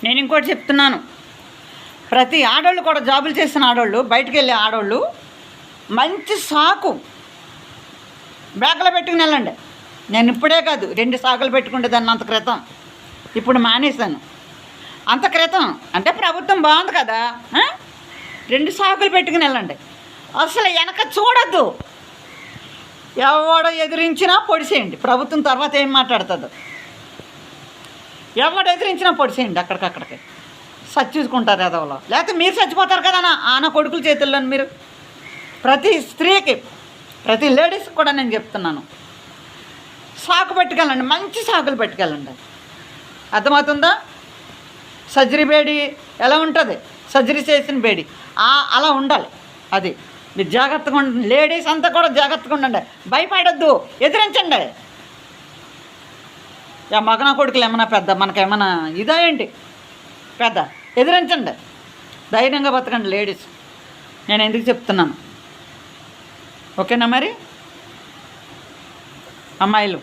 నేను ఇంకోటి చెప్తున్నాను, ప్రతి ఆడవాళ్ళు కూడా జాబులు చేసిన ఆడవాళ్ళు, బయటకు వెళ్ళే ఆడవాళ్ళు మంచి సాకు బ్యాగ్లో పెట్టుకుని వెళ్ళండి. నేను ఇప్పుడే కాదు 2 సాకులు పెట్టుకుంటేదాన్ని అంత క్రితం, ఇప్పుడు మానేశాను. అంత క్రితం అంటే ప్రభుత్వం బాగుంది కదా, 2 సాకులు పెట్టుకుని వెళ్ళండి. అసలు వెనక చూడద్దు. ఎవడ ఎదిరించినా పొడిసేయండి. ప్రభుత్వం తర్వాత ఏం మాట్లాడుతుందో, ఎవడు ఎదిరించినా పొడిసేయండి. అక్కడికక్కడికి చచ్చుకుంటారు ఎదవలో, లేకపోతే మీరు చచ్చిపోతారు కదా ఆన కొడుకుల చేతుల్లో. మీరు ప్రతి స్త్రీకి, ప్రతి లేడీస్కి కూడా నేను చెప్తున్నాను, సాకు పెట్టుకెళ్ళండి, మంచి సాకులు పెట్టుకెళ్ళండి. అర్థమవుతుందా? సర్జరీ బేడి ఎలా ఉంటుంది, సర్జరీ చేసిన బేడి అలా ఉండాలి. అది మీరు జాగ్రత్తగా ఉండండి. లేడీస్ అంతా కూడా జాగ్రత్తగా ఉండండి, భయపడద్దు, ఎదిరించండి. మగన కొడుకులు ఏమన్నా పెద్ద మనకేమన్నా ఇదా ఏంటి పెద్ద, ఎదిరించండి, ధైర్యంగా బతకండి లేడీస్. నేను ఎందుకు చెప్తున్నాను, ఓకేనా? మరి అమ్మాయిలు